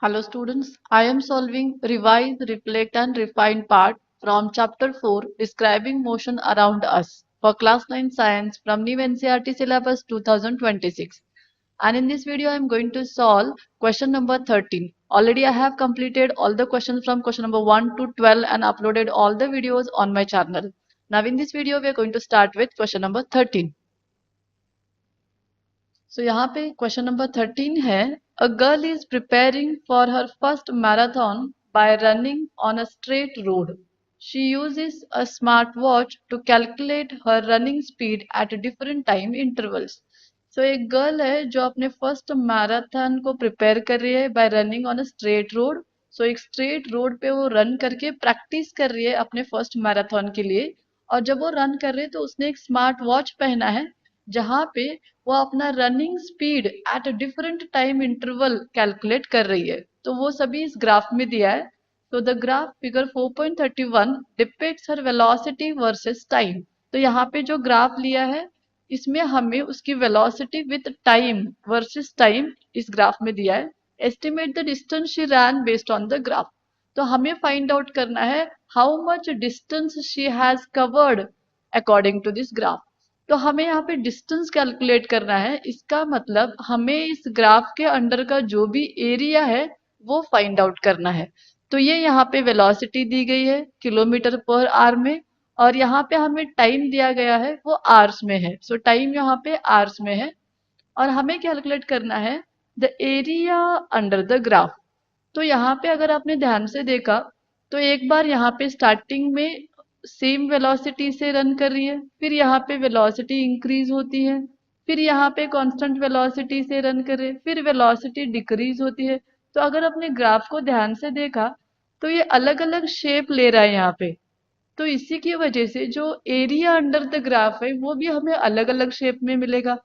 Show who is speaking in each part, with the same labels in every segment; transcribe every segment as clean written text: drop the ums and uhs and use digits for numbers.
Speaker 1: Hello students, I am solving revise, reflect and refine part from chapter 4 describing motion around us for class 9 science from new NCERT syllabus 2026. And in this video I am going to solve question number 13. Already I have completed all the questions from question number 1 to 12 and uploaded all the videos on my channel. Now in this video we are going to start with question number 13. So यहाँ पे question number 13 है a girl is preparing for her first marathon by running on a straight road she uses a smart watch to calculate her running speed at different time intervals. So एक girl है जो अपने first marathon को prepare कर रही है by running on a straight road. So एक straight road पे वो रन करके प्रैक्टिस कर रही है अपने फर्स्ट मैराथन के लिए। और जब वो रन कर रही है तो उसने एक स्मार्ट वॉच पहना है जहाँ पे वो अपना running speed at a different time interval calculate कर रही है। तो वो सभी इस ग्राफ में दिया है। तो the graph figure 4.31 depicts her velocity versus time. तो यहाँ पे जो ग्राफ लिया है इसमें हमें उसकी velocity with time versus time इस ग्राफ में दिया है। Estimate the distance she ran based on the graph. तो हमें फाइंड आउट करना है how much distance she has covered according to this graph. तो हमें यहाँ पे डिस्टेंस कैलकुलेट करना है। इसका मतलब हमें इस ग्राफ के अंडर का जो भी एरिया है वो फाइंड आउट करना है। तो ये यहाँ पे वेलोसिटी दी गई है किलोमीटर पर आवर में और यहाँ पे हमें टाइम दिया गया है वो आवर्स में है। सो टाइम यहाँ पे आवर्स में है और हमें कैलकुलेट करना है the area under the graph. तो यहाँ पे अगर आपने ध्यान से देखा तो एक बार यहाँ पे स्टार्टिंग में सेम वेलोसिटी से रन कर रही है, फिर यहाँ पे वेलोसिटी इंक्रीज होती है, फिर यहाँ पे कांस्टेंट वेलोसिटी से रन कर रहे हैं, फिर वेलोसिटी डिक्रीज होती है। तो अगर अपने ग्राफ को ध्यान से देखा तो ये अलग अलग शेप ले रहा है यहाँ पे। तो इसी की वजह से जो एरिया अंडर द ग्राफ है वो भी हमें अलग अलग शेप में मिलेगा।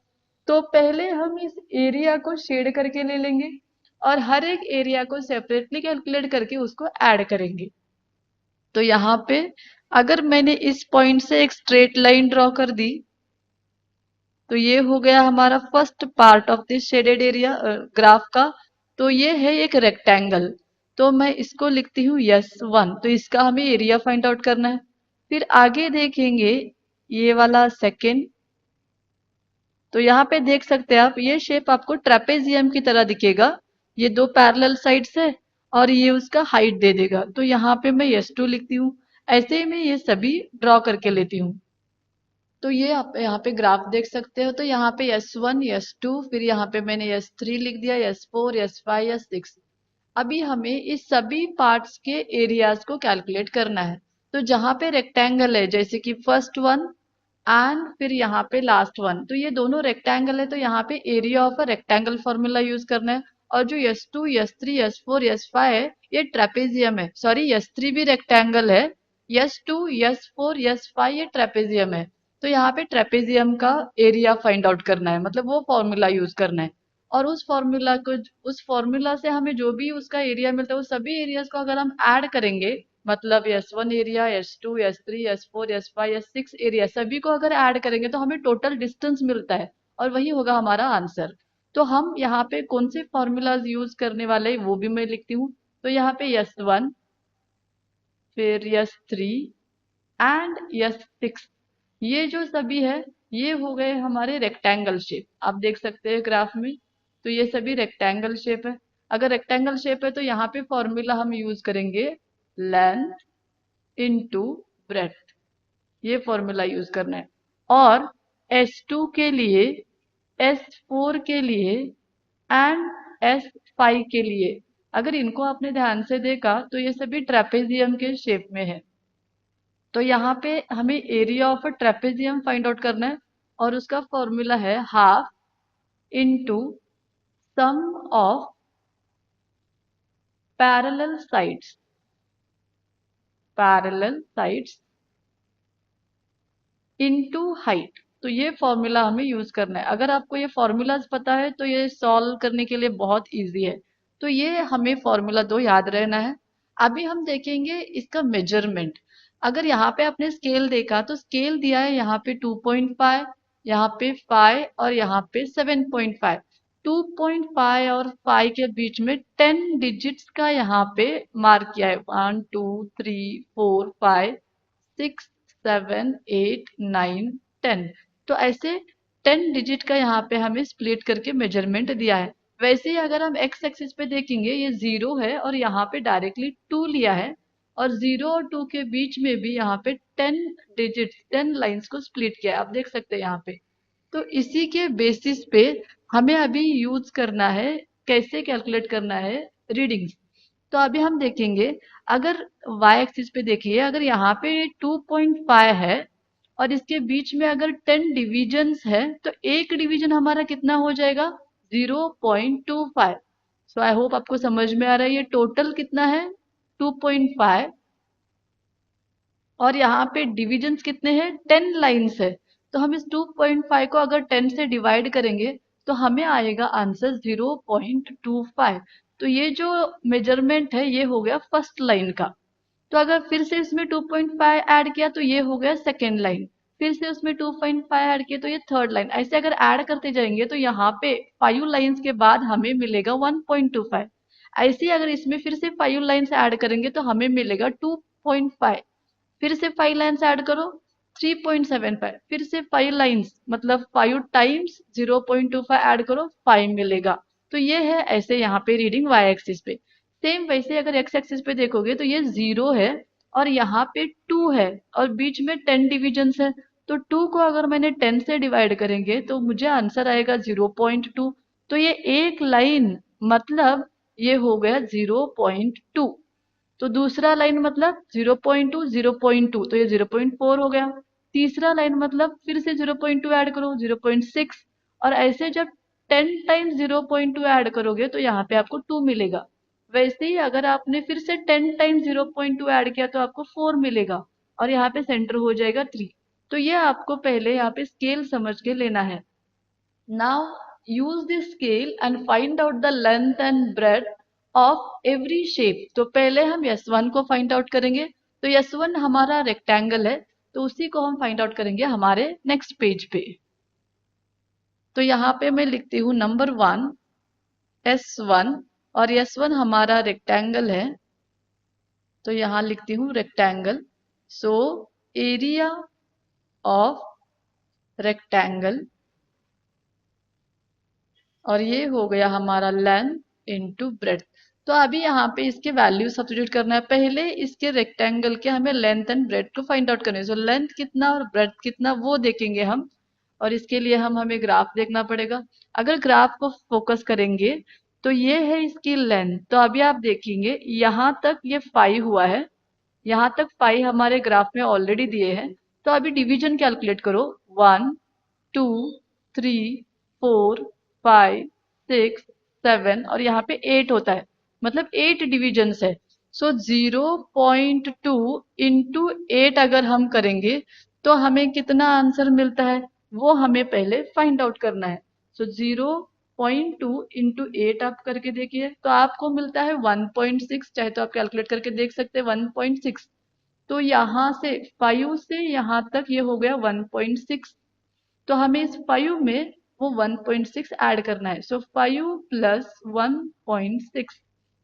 Speaker 1: तो पहले हम इस एरिया को शेड करके ले लेंगे और हर एक एरिया को सेपरेटली कैलकुलेट करके उसको ऐड करेंगे। तो यहाँ पे अगर मैंने इस पॉइंट से एक स्ट्रेट लाइन ड्रॉ कर दी तो ये हो गया हमारा first part of this shaded area graph का। तो ये है एक रेक्टेंगल। तो मैं इसको लिखती हूँ S1। तो इसका हमें एरिया फाइंड आउट करना है। फिर आगे देखेंगे ये वाला सेकेंड। तो यहाँ पे देख सकते हैं आप ये शेप आपको ट्रेपेजियम की तरह दिखेगा। ये दो पैरेलल साइड्स है और ये उसका हाइट दे देगा। तो यहाँ पे मैं S2 लिखती हूँ। ऐसे ही मैं ये सभी ड्रॉ करके लेती हूँ। तो ये आप यहाँ पे ग्राफ देख सकते हो। तो यहाँ पे S1 S2 फिर यहाँ पे मैंने S3 लिख दिया, S4 S5 S6। अभी हमें इस सभी पार्ट्स के एरियाज को कैलकुलेट करना है। तो जहाँ पे रेक्टेंगल है जैसे कि फर्स्ट वन एंड फिर यहाँ पे लास्ट वन, तो ये दोनों रेक्टेंगल है तो यहाँ पे area of a rectangle formula use करना है। और जो S2 S3 S4 S5 है ये ट्रेपेजियम है, सॉरी S3 भी रेक्टेंगल है, S2 S4 S5 ये ट्रेपेजियम है। तो यहाँ पे ट्रेपेजियम का एरिया फाइंड आउट करना है, मतलब वो फॉर्मूला यूज करना है। और उस फॉर्मूला से हमें जो भी उसका एरिया मिलता है वो सभी एरियाज को अगर हम ऐड करेंगे, मतलब S1 area S2 S3 S4 S5 S6 area सभी को अगर ऐड करेंगे तो हमें टोटल डिस्टेंस मिलता है और वही होगा हमारा आंसर। तो हम यहाँ पे कौन से फॉर्मूलाज यूज करने वाले हैं वो भी मैं लिखती हूँ। तो यहाँ पे S1 फिर S3 एंड S6 ये जो सभी है ये हो गए हमारे रेक्टेंगल शेप। आप देख सकते हैं ग्राफ में। तो ये सभी रेक्टेंगल शेप है। अगर रेक्टेंगल शेप है तो यहाँ पे फॉर्मूला हम यूज करेंगे लेंथ इनटू ब्रेड्थ। ये फॉर्मूला यूज करना है। और S2 के लिए, S4 के लिए एंड S5 के लिए अगर इनको आपने ध्यान से देखा तो ये सभी ट्रेपेजियम के शेप में है। तो यहाँ पे हमें area of a trapezium find out करना है और उसका फॉर्मूला है half into sum of parallel sides, parallel sides into height. तो ये फॉर्मूला हमें यूज करना है। अगर आपको ये फॉर्मूलाज पता है तो ये सॉल्व करने के लिए बहुत इजी है। तो ये हमें फॉर्मूला 2 याद रहना है। अभी हम देखेंगे इसका मेजरमेंट। अगर यहाँ पे आपने स्केल देखा तो स्केल दिया है यहाँ पे 2.5, यहाँ पे 5 और यहाँ पे 7.5। 2.5 और 5 के बीच में 10 डिजिट्स का यहाँ पे मार्क किया है। 1 2 3 4 5 6 7 8 9 10। तो ऐसे 10 डिजिट का यहाँ पे हमें स्प्लिट करके मेजरमेंट दिया है। वैसे ही अगर हम एक्स एक्सिस पे देखेंगे, ये 0 है और यहाँ पे डायरेक्टली 2 लिया है, और 0 और 2 के बीच में भी यहाँ पे 10 डिजिट्स 10 लाइंस को स्प्लिट किया है, आप देख सकते हैं यहाँ पे। तो इसी के बेसिस पे हमें अभी यूज करना है, कैसे कैलकुलेट करना है रीडिंग्स। तो अभी हम देखेंगे, अगर y एक्सिस पे देखिए, अगर यहाँ पे 2.5 है और इसके बीच में अगर 10 डिविजन्स है, तो एक डिवीजन हमारा कितना हो जाएगा? 0.25। सो आई होप आपको समझ में आ रहा है। ये टोटल कितना है? 2.5, और यहाँ पे डिविजन्स कितने हैं? 10 लाइन्स है। तो हम इस 2.5 को अगर 10 से डिवाइड करेंगे तो हमें आएगा आंसर 0.25। तो ये जो मेजरमेंट है ये हो गया फर्स्ट लाइन का। तो अगर फिर से इसमें 2.5 ऐड किया तो ये हो गया सेकेंड लाइन, फिर से उसमें 2.5 ऐड किया तो ये थर्ड लाइन। ऐसे अगर ऐड करते जाएंगे तो यहाँ पे 5 लाइन्स के बाद हमें मिलेगा 1.25। ऐसे ही अगर इसमें फिर से 5 लाइन्स ऐड करेंगे तो हमें मिलेगा 2.5। फिर से 5 लाइन्स ऐड करो, 3.75। फिर से 5 लाइन्स मतलब 5 टाइम्स 0.25 ऐड करो, 5 मिलेगा। तो ये है ऐसे यहाँ पे रीडिंग y एक्सिस पे। सेम वैसे अगर x एक्सिस पे देखोगे तो ये 0 है और यहाँ पे 2 है और बीच में 10 डिविजन्स है। तो 2 को अगर मैंने 10 से डिवाइड करेंगे तो मुझे आंसर आएगा 0.2। तो ये एक लाइन मतलब ये हो गया 0.2। तो दूसरा लाइन मतलब 0.2 0.2, तो ये 0.4 हो गया। तीसरा लाइन मतलब फिर से 0.2 ऐड करो, 0.6। और ऐसे जब 10 टाइम्स 0.2 ऐड करोगे तो यहाँ पे आपको 2 मिलेगा। वैसे ही अगर आपने फिर से 10 टाइम्स 0.2 ऐड किया तो आपको 4 मिलेगा, और यहाँ पे सेंटर हो जाएगा 3। तो ये आपको पहले यहाँ पे स्केल समझ के लेना है। Now use the scale and find out the length and breadth of every shape। तो पहले हम S1 को फाइंड आउट करेंगे। तो S1 हमारा रेक्टेंगल है, तो उसी को हम फाइंड आउट करेंगे हमारे नेक्स्ट पेज पे। तो यहाँ पे मैं लिखती हूँ नंबर 1 S1, और S1 हमारा रेक्टेंगल है, तो यहाँ लिखती हूँ rectangle. So area of rectangle, और ये हो गया हमारा लेंथ इनटू ब्रेड्थ। तो अभी यहाँ पे इसके वैल्यू सब्स्टिट्यूट करना है। पहले इसके रेक्टेंगल के हमें लेंथ एंड ब्रेड्थ को फाइंड आउट करना है। सो लेंथ कितना और ब्रेड्थ कितना वो देखेंगे हम, और इसके लिए हमें ग्राफ देखना पड़ेगा। अगर ग्राफ को फोकस करेंगे तो ये है इसकी लेंथ। तो अभी आप देखेंगे यहाँ तक ये 5 हुआ है, यहाँ तक 5 हमारे ग्राफ में ऑलरेडी दिए हैं। तो अभी डिवीजन कैलकुलेट करो, 1 2 3 4 5 6 7, और यहाँ पे 8 होता है, मतलब 8 डिविजन्स है। सो 0.2 इंटू 8 अगर हम करेंगे तो हमें कितना आंसर मिलता है वो हमें पहले फाइंड आउट करना है। सो 0.2 इंटू 8 आप करके देखिए तो आपको मिलता है 1.6। चाहे तो आप कैलकुलेट करके देख सकते हैं 1.6। तो यहाँ से 5 से यहाँ तक ये हो गया 1.6। तो हमें इस 5 में वो 1.6 ऐड करना है। सो 5 प्लस 1.6,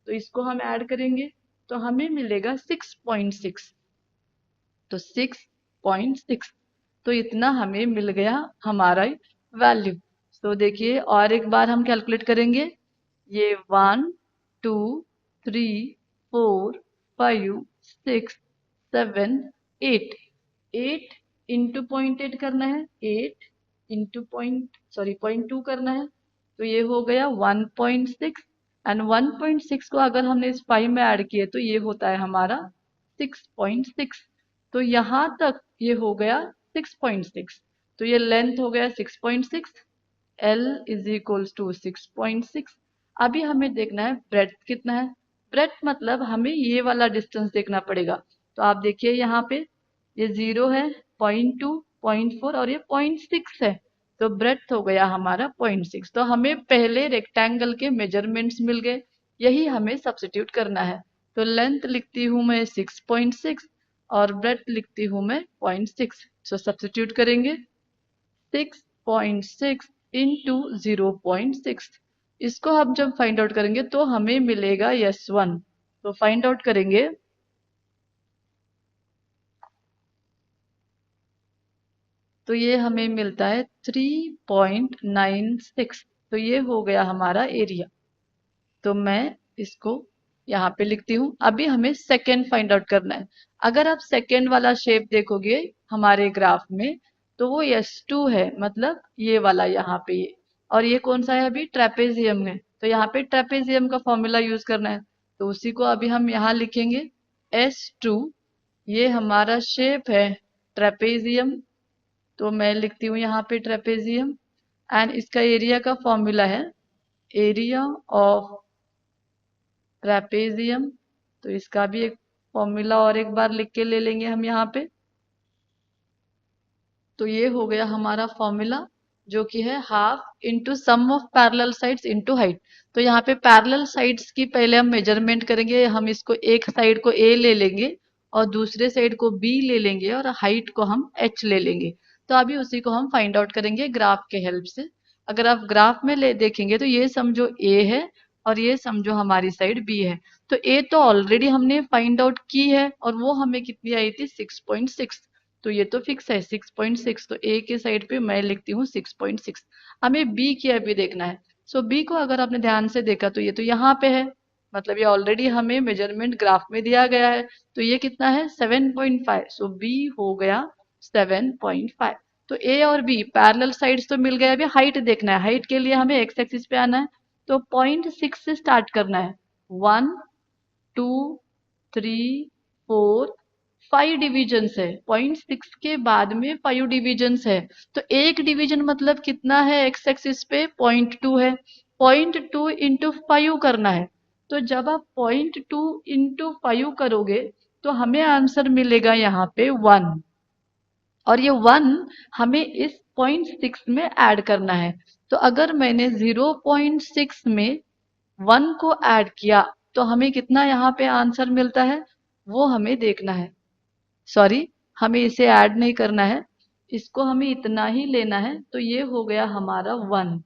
Speaker 1: तो इसको हम ऐड करेंगे तो हमें मिलेगा 6.6। तो 6.6, तो इतना हमें मिल गया हमारा वैल्यू। तो देखिए और एक बार हम कैलकुलेट करेंगे, ये 1 2 3 4 5 6 7 8, 8 इंटू 0.8 करना है, 8 इंटू पॉइंट टू करना है, तो ये हो गया 1.6। एंड 1.6 को अगर हमने इस 5 में ऐड किए तो ये होता है हमारा 6.6। तो यहाँ तक ये हो गया 6.6। तो ये लेंथ हो गया 6.6, L इज इक्वल्स टू 6.6। अभी हमें देखना है ब्रेड्थ कितना है। ब्रेड्थ मतलब हमें ये वाला डिस्टेंस देखना पड़ेगा। तो आप देखिए यहाँ पे ये 0 है, 0.2 0.4 और ये 0.6 है। तो ब्रेड्थ हो गया हमारा 0.6। तो हमें पहले रेक्टेंगल के मेजरमेंट्स मिल गए, यही हमें सब्स्टिट्यूट करना है। तो लेंथ लिखती हूँ मैं 6.6 और ब्रेड्थ लिखती हूँ मैं 0.6। सो सब्स्टिट्यूट करेंगे 6.6 इंटू 0.6, इसको हम जब फाइंड आउट करेंगे तो हमें मिलेगा S1। तो फाइंड आउट करेंगे, तो ये हमें मिलता है 3.96। तो ये हो गया हमारा एरिया। तो मैं इसको यहाँ पे लिखती हूँ। अभी हमें सेकेंड फाइंड आउट करना है। अगर आप सेकेंड वाला शेप देखोगे हमारे ग्राफ में, तो वो S2 है, मतलब ये वाला यहाँ पे ये। और ये कौन सा है? अभी ट्रेपेजियम है। तो यहाँ पे ट्रेपेजियम का फॉर्मूला यूज करना है, तो उसी को अभी हम यहाँ लिखेंगे S2। ये हमारा शेप है ट्रेपेजियम, तो मैं लिखती हूँ यहाँ पे ट्रेपेजियम। एंड इसका एरिया का फॉर्मूला है एरिया ऑफ ट्रेपेजियम। तो इसका भी एक फॉर्मूला और एक बार लिख के ले लेंगे हम यहाँ पे। तो ये हो गया हमारा फॉर्मूला, जो कि है half into sum of parallel sides into height. तो यहाँ पे पैरेलल साइड्स की पहले हम मेजरमेंट करेंगे। हम इसको एक साइड को ए ले लेंगे और दूसरे साइड को बी ले लेंगे और हाइट को हम एच ले लेंगे। तो अभी उसी को हम फाइंड आउट करेंगे ग्राफ के हेल्प से। अगर आप ग्राफ में ले देखेंगे तो ये समझो ए है और ये समझो हमारी साइड बी है। तो ए तो ऑलरेडी हमने फाइंड आउट की है और वो हमें कितनी आई थी? 6.6। तो ये तो फिक्स है 6.6। तो ए के साइड पे मैं लिखती हूँ 6.6। हमें बी की अभी देखना है। सो बी को अगर आपने ध्यान से देखा तो ये तो यहाँ पे है, मतलब ये ऑलरेडी हमें मेजरमेंट ग्राफ में दिया गया है। तो ये कितना है? 7.5। सो बी हो गया 7.5। तो ए और बी पैरेलल साइड्स तो मिल गए। अभी हाइट देखना है। हाइट के लिए हमें एक्स एक्सिस पे आना है। तो 0.6 से स्टार्ट करना है। 1, 2, 3, 4, 5 डिविजन्स है। 0.6 के बाद में 5 डिविजन्स है। तो एक डिवीजन मतलब कितना है? एक्स एक्सिस पे 0.2 है। 0.2 इंटू 5 करना है। तो जब आप 0.2 इंटू 5 करोगे तो हमें आंसर मिलेगा यहाँ पे 1। और ये 1 हमें इस 0.6 में ऐड करना है। तो अगर मैंने 0.6 में 1 को ऐड किया तो हमें कितना यहाँ पे आंसर मिलता है, वो हमें देखना है। सॉरी, हमें इसे ऐड नहीं करना है, इसको हमें इतना ही लेना है। तो ये हो गया हमारा 1।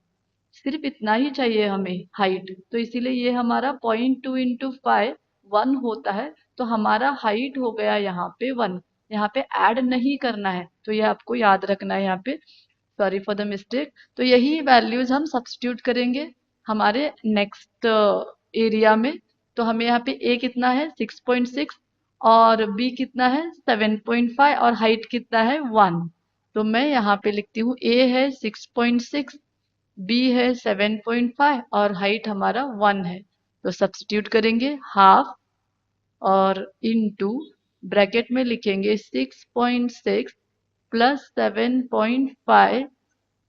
Speaker 1: सिर्फ इतना ही चाहिए हमें हाइट। तो इसीलिए ये हमारा 0.2 इंटू 5 1 होता है। तो हमारा हाइट हो गया यहाँ पे 1। यहाँ पे ऐड नहीं करना है, तो ये आपको याद रखना है यहाँ पे। Sorry for the mistake. तो यही वैल्यूज हम सब्स्टिट्यूट करेंगे हमारे नेक्स्ट एरिया में। तो हमें यहाँ पे ए कितना है? 6.6 और बी कितना है? 7.5 और हाइट कितना है? 1। तो मैं यहाँ पे लिखती हूँ ए है 6.6, बी है 7.5 और हाइट हमारा 1 है। तो सब्स्टिट्यूट करेंगे हाफ और इनटू ब्रैकेट में लिखेंगे 6.6 प्लस 7.5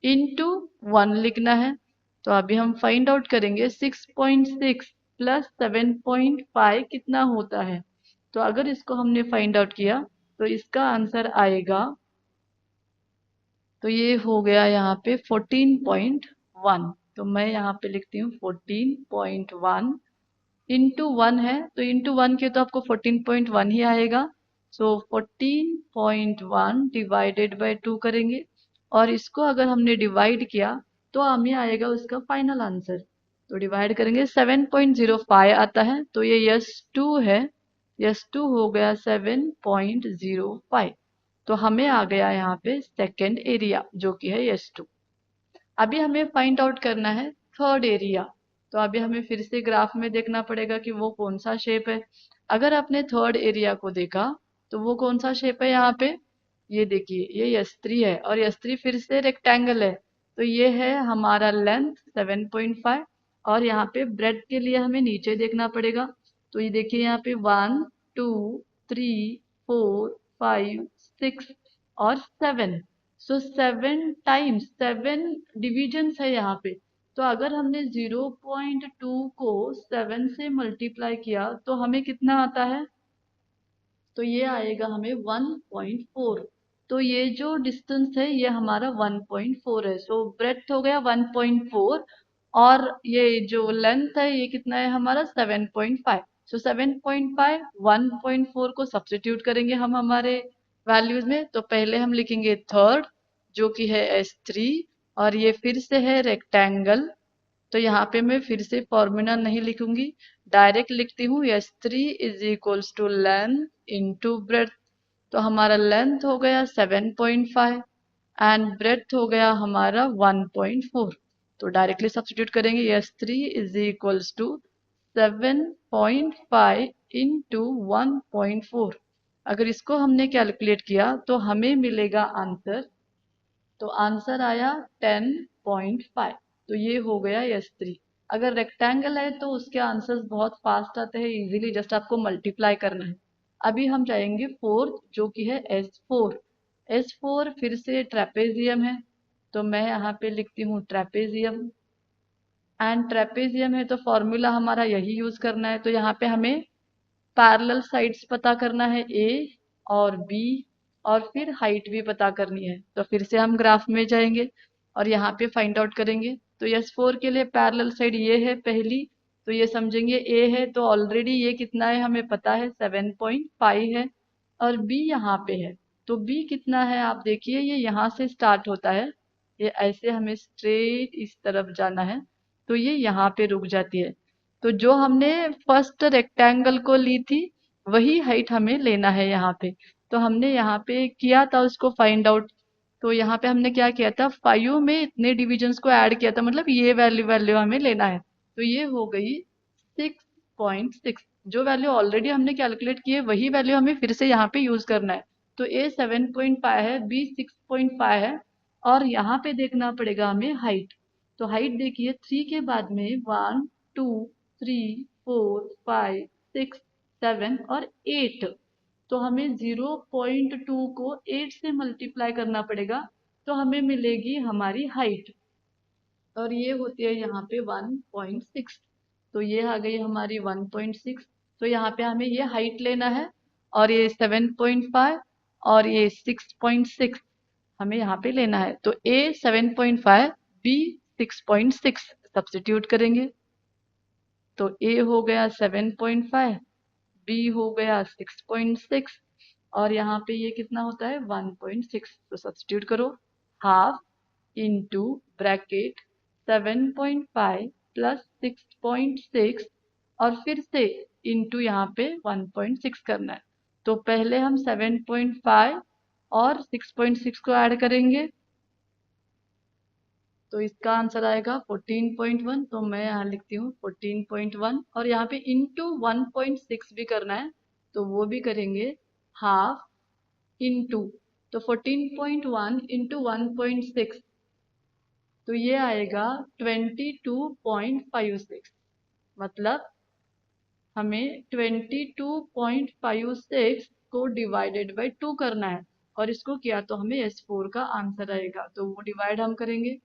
Speaker 1: इंटू 1 लिखना है। तो अभी हम फाइंड आउट करेंगे 6.6 प्लस 7.5 कितना होता है। तो अगर इसको हमने फाइंड आउट किया तो इसका आंसर आएगा, तो ये हो गया यहाँ पे 14.1। तो मैं यहाँ पे लिखती हूँ 14.1 इंटू 1 है। तो इंटू 1 के तो आपको 14.1 ही आएगा। सो 14.1 डिवाइडेड बाय 2 करेंगे और इसको अगर हमने डिवाइड किया तो हमें आएगा उसका फाइनल आंसर। तो डिवाइड करेंगे 7.05 आता है। तो ये यस 2 है। यस 2 हो गया 7.05। तो हमें आ गया यहाँ पे सेकेंड एरिया, जो कि है यस 2। अभी हमें फाइंड आउट करना है थर्ड एरिया। तो अभी हमें फिर से ग्राफ में देखना पड़ेगा कि वो कौन सा शेप है। अगर आपने थर्ड एरिया को देखा तो वो कौन सा शेप है यहाँ पे? ये देखिए, ये यस 3 है और यस 3 फिर से रेक्टेंगल है। तो ये है हमारा लेंथ 7.5 और यहाँ पे ब्रेड के लिए हमें नीचे देखना पड़ेगा। तो ये देखिए यहाँ पे 1, 2, 3, 4, 5, 6 और 7। सो 7 टाइम्स 7 डिविजन्स है यहाँ पे। तो अगर हमने 0.2 को 7 से मल्टीप्लाई किया तो हमें कितना आता है? तो ये आएगा हमें 1.4। तो ये जो डिस्टेंस है ये हमारा 1.4 है। सो ब्रेड्थ हो गया 1.4 और ये जो लेंथ है ये कितना है हमारा? 7.5। सो 7.5 1.4 को सब्स्टिट्यूट करेंगे हम हमारे वैल्यूज में। तो पहले हम लिखेंगे थर्ड, जो कि है S3 और ये फिर से है रेक्टेंगल। तो यहाँ पे मैं फिर से फॉर्मूला नहीं लिखूंगी, डायरेक्ट लिखती हूँ S3 is equals to length into breadth. तो हमारा लेंथ हो गया 7.5 एंड ब्रेथ हो गया हमारा 1.4। तो डायरेक्टली सब्स्टिट्यूट करेंगे, S3 is equals to 7.5 into 1.4। अगर इसको हमने कैलकुलेट किया तो हमें मिलेगा आंसर, तो आंसर आया 10.5। तो ये हो गया S3। अगर रेक्टेंगल है तो उसके आंसर्स बहुत फास्ट आते हैं, इजीली जस्ट आपको मल्टीप्लाई करना है। अभी हम जाएंगे फोर्थ जो कि है S4। S4 फिर से ट्रेपेजियम है, तो मैं यहाँ पे लिखती हूँ ट्रेपेजियम। एंड ट्रेपेजियम है तो फॉर्मूला हमारा यही यूज करना है। तो यहाँ पे हमें पैरेलल साइड्स पता करना है ए और बी, और फिर हाइट भी पता करनी है। तो फिर से हम ग्राफ में जाएंगे और यहाँ पे फाइंड आउट करेंगे। तो S4 के लिए पैरेलल साइड ये है पहली, तो ये समझेंगे ए है, तो ऑलरेडी ये कितना है हमें पता है 7.5 है, और बी यहाँ पे है। तो बी कितना है आप देखिए, ये यहाँ से स्टार्ट होता है, ये ऐसे हमें स्ट्रेट इस तरफ जाना है, तो ये यहाँ पे रुक जाती है। तो जो हमने फर्स्ट रेक्टेंगल को ली थी वही हाइट हमें लेना है यहाँ पे। तो हमने यहाँ पे किया था उसको फाइंड आउट। तो यहाँ पे हमने क्या किया था, 5 में इतने डिविजन्स को ऐड किया था, मतलब ये वैल्यू वैल्यू हमें लेना है। तो ये हो गई 6.6। जो वैल्यू ऑलरेडी हमने कैलकुलेट की है वही वैल्यू हमें फिर से यहाँ पे यूज करना है। तो ए 7.5 है, बी 6.5 है, और यहाँ पे देखना पड़ेगा हमें हाइट। तो हाइट देखिए 3 के बाद में 1 2 3 4 5 6 7 और 8। तो हमें 0.2 को 8 से मल्टीप्लाई करना पड़ेगा, तो हमें मिलेगी हमारी हाइट, और ये होती है यहाँ पे 1.6। तो ये आ गई हमारी 1.6। तो यहाँ पे हमें ये हाइट लेना है, और ये 7.5 और ये 6.6 हमें यहाँ पे लेना है। तो A 7.5, B 6.6 सब्स्टिट्यूट करेंगे। तो A हो गया 7.5, B हो गया 6.6, और यहाँ पे ये कितना होता है 1.6। तो सब्स्टिट्यूट करो, हाफ इंटू ब्रैकेट 7.5 प्लस 6.6, और फिर से इंटू यहाँ पे 1.6 करना है। तो पहले हम 7.5 और 6.6 को ऐड करेंगे, तो इसका आंसर आएगा 14.1। तो मैं यहाँ लिखती हूँ 14.1, और यहाँ पे इंटू 1.6 भी करना है, तो वो भी करेंगे, हाफ इंटू, तो 14.1 इंटू 1.6, तो ये आएगा 22.56। मतलब हमें 22.56 को डिवाइडेड बाई 2 करना है, और इसको किया तो हमें S4 का आंसर आएगा। तो वो डिवाइड हम करेंगे,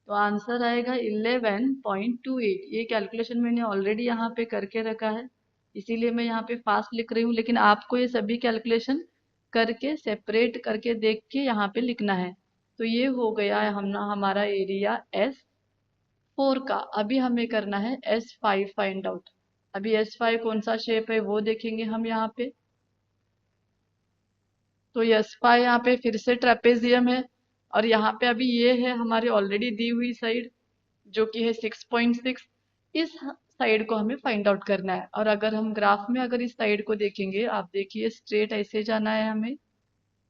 Speaker 1: तो आंसर आएगा 11.28। ये कैलकुलेशन मैंने ऑलरेडी यहाँ पे करके रखा है, इसीलिए मैं यहाँ पे फास्ट लिख रही हूँ, लेकिन आपको ये सभी कैलकुलेशन करके सेपरेट करके देख के यहाँ पे लिखना है। तो ये हो गया है हमारा एरिया S4 का। अभी हमें करना है S5 फाइंड आउट। अभी S5 कौन सा शेप है वो देखेंगे हम यहाँ पे। तो S5 यहाँ पे फिर से ट्रेपेजियम है, और यहाँ पे अभी ये है हमारी ऑलरेडी दी हुई साइड जो कि है 6.6। इस साइड को हमें फाइंड आउट करना है, और अगर हम ग्राफ में अगर इस साइड को देखेंगे, आप देखिए स्ट्रेट ऐसे जाना है हमें,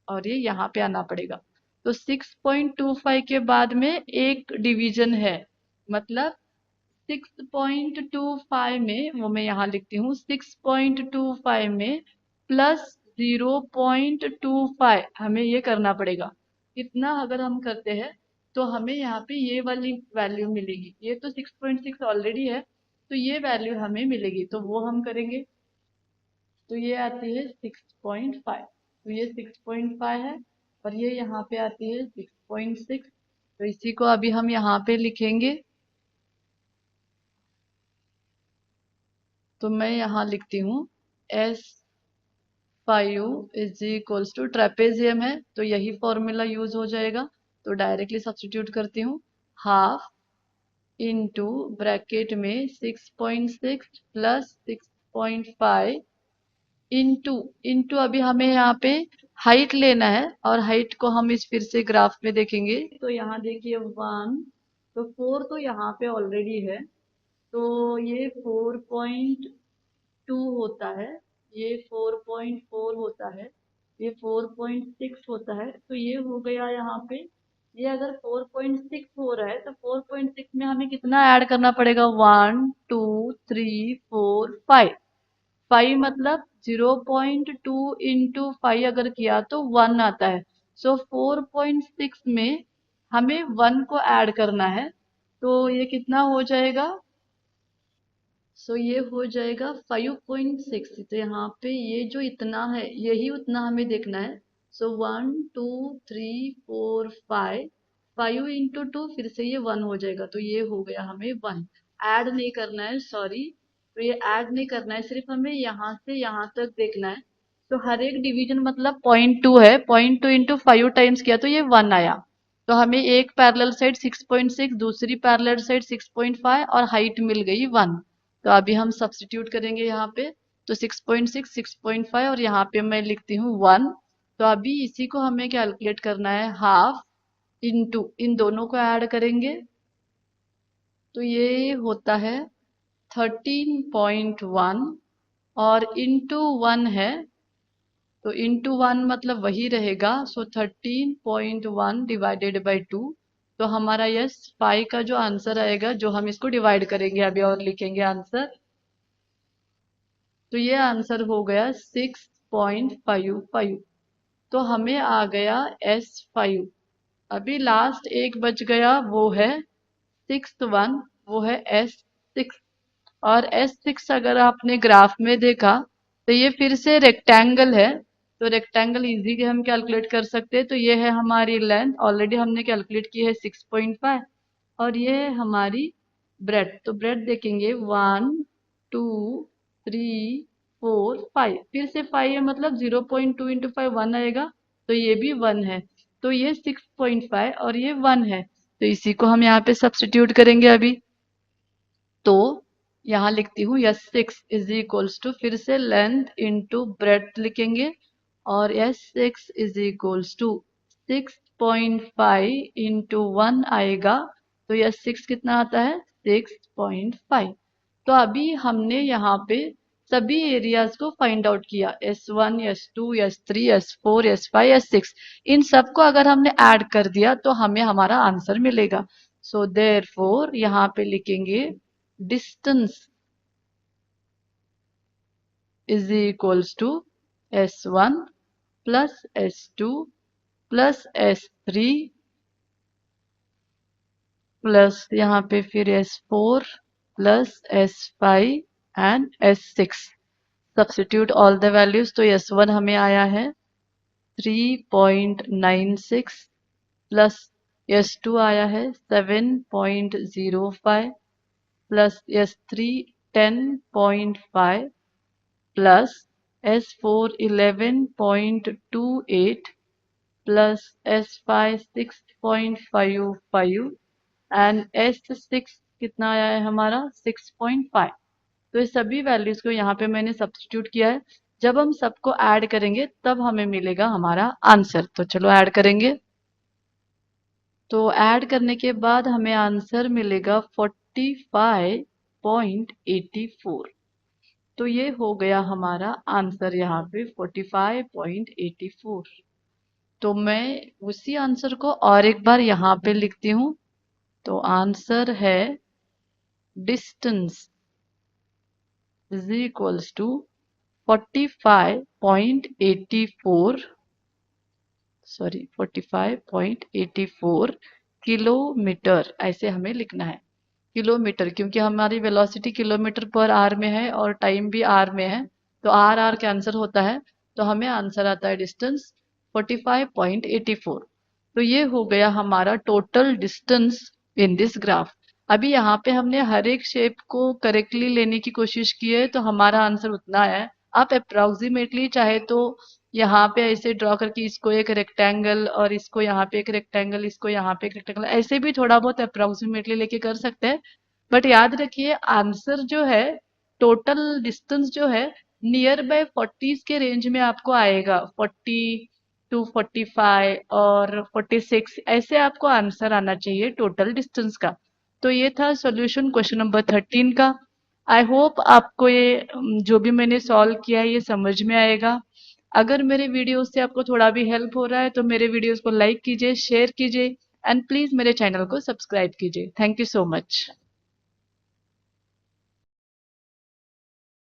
Speaker 1: और ये यहाँ पे आना पड़ेगा। तो 6.25 के बाद में एक डिवीजन है, मतलब 6.25 में, वो मैं यहाँ लिखती हूँ, 6.25 में प्लस 0.25 हमें ये करना पड़ेगा। इतना अगर हम करते हैं तो हमें यहाँ पे ये वाली वैल्यू मिलेगी। ये तो 6.6 ऑलरेडी है, तो ये वैल्यू हमें मिलेगी, तो वो हम करेंगे। तो ये आती है 6.5, तो ये 6.5 है, और ये यहाँ पे आती है 6.6। तो इसी को अभी हम यहाँ पे लिखेंगे। तो मैं यहाँ लिखती हूँ S5 is equals to, trapezium है तो यही फॉर्मूला यूज हो जाएगा, तो डायरेक्टली सब्स्टिट्यूट करती हूँ, हाफ इंटू ब्रैकेट में 6.6 प्लस 6.5 इंटू इंटू अभी हमें यहाँ पे हाइट लेना है, और हाइट को हम इस फिर से ग्राफ में देखेंगे। तो यहाँ देखिए 1, तो 4 तो यहाँ पे ऑलरेडी है, तो ये 4.2 होता है, ये 4.4 होता है, ये 4.6 होता है, तो ये हो गया यहाँ पे। ये अगर 4.6 हो रहा है तो 4.6 में हमें कितना ऐड करना पड़ेगा? 1 2 3 4 5। 5 मतलब 0.2 इंटू 5 अगर किया तो 1 आता है। सो 4.6 में हमें 1 को ऐड करना है, तो ये कितना हो जाएगा? सो ये हो जाएगा 5.6। तो यहाँ पे ये जो इतना है यही उतना हमें देखना है। सो 1 2 3 4 5, 5 इंटू 2 फिर से ये 1 हो जाएगा, तो ये हो गया हमें 1। ऐड नहीं करना है, सॉरी, तो ये ऐड नहीं करना है, सिर्फ हमें यहाँ से यहाँ तक देखना है। तो हर एक डिवीजन मतलब 0.2 है, 0.2 इंटू 5 टाइम्स किया तो ये 1 आया। तो हमें एक पैरेलल साइड 6.6, दूसरी पैरेलल साइड 6.5 और हाइट मिल गई 1। तो अभी हम सब्स्टिट्यूट करेंगे यहाँ पे, तो 6.6 6.5 और यहाँ पे मैं लिखती हूँ 1। तो अभी इसी को हमें कैलकुलेट करना है, हाफ इंटू इन दोनों को ऐड करेंगे तो ये होता है 13.1 और इंटू 1 है, तो इंटू 1 मतलब वही रहेगा। सो 13.1 डिवाइडेड बाई 2। तो हमारा यस 5 का जो आंसर आएगा, जो हम इसको डिवाइड करेंगे अभी और लिखेंगे आंसर, तो ये आंसर हो गया 6.55। तो हमें आ गया S5। अभी लास्ट एक बच गया, वो है सिक्स्थ वन, वो है S6। और S6 अगर आपने ग्राफ में देखा तो ये फिर से रेक्टेंगल है, तो रेक्टेंगल इजी हम कैलकुलेट कर सकते हैं। तो ये है हमारी लेंथ, ऑलरेडी हमने कैलकुलेट की है 6.5, और ये है हमारी ब्रेड। तो ब्रेड देखेंगे 1 2 3 4 5, फिर से 5 है मतलब 0.2 इंटू 5 1 आएगा, तो ये भी 1 है। तो ये 6.5 और ये 1 है, तो इसी को हम यहाँ पे सब्स्टिट्यूट करेंगे अभी। तो यहाँ लिखती हूँ यस 6 इज इक्वल्स टू, फिर से लेंथ इंटू ब्रेड्थ लिखेंगे, और S 6 is equals to 6.5 into 1 आएगा, तो यस 6 कितना आता है? 6.5। तो अभी हमने यहाँ पे सभी एरियाज को फाइंड आउट किया, S1 S2 S3 S4 S5 S6, इन सबको अगर हमने ऐड कर दिया तो हमें हमारा आंसर मिलेगा। सो देयरफॉर यहाँ पे लिखेंगे distance is equals to S1 plus S2 plus S3 plus यहाँ पे फिर S4 plus S5 and S6। Substitute all the values, तो S1 हमें आया है 3.96 प्लस S2 आया है 7.05 plus S3 10.5 plus S4 11.28 plus S5 6.55 and S6 कितना आया है हमारा? 6.5। तो ये सभी वैल्यूज को यहाँ पे मैंने सब्स्टिट्यूट किया है। जब हम सबको ऐड करेंगे तब हमें मिलेगा हमारा आंसर। तो चलो ऐड करेंगे। तो ऐड करने के बाद हमें आंसर मिलेगा 45.84। तो ये हो गया हमारा आंसर यहाँ पे 45.84। तो मैं उसी आंसर को और एक बार यहाँ पे लिखती हूँ। तो आंसर है distance is equals to 45.84, sorry 45.84 kilometre, ऐसे हमें लिखना है किलोमीटर, क्योंकि हमारी वेलोसिटी किलोमीटर पर आवर में है और टाइम भी आवर में है, तो आर आर कैंसर होता है, तो हमें आंसर आता है डिस्टेंस 45.84। तो ये हो गया हमारा total distance in this graph. अभी यहाँ पे हमने हर एक शेप को करेक्टली लेने की कोशिश की है, तो हमारा आंसर उतना है। आप अप्रोक्सीमेटली चाहे तो यहाँ पे ऐसे ड्रॉ करके इसको एक रेक्टेंगल और इसको यहाँ पे एक रेक्टेंगल, इसको यहाँ पे एक रेक्टेंगल, ऐसे भी थोड़ा बहुत अप्रोक्सीमेटली लेके कर सकते हैं। बट याद रखिए आंसर जो है, टोटल डिस्टेंस जो है, नियर बाय 40s के रेंज में आपको आएगा। 40 to 45 और 46 ऐसे आपको आंसर आना चाहिए टोटल डिस्टेंस का। तो ये था सॉल्यूशन क्वेश्चन नंबर 13 का। आई होप आपको ये जो भी मैंने सॉल्व किया है ये समझ में आएगा। अगर मेरे वीडियोस से आपको थोड़ा भी हेल्प हो रहा है तो मेरे वीडियोस को लाइक कीजिए, शेयर कीजिए एंड प्लीज मेरे चैनल को सब्सक्राइब कीजिए। Thank you so much.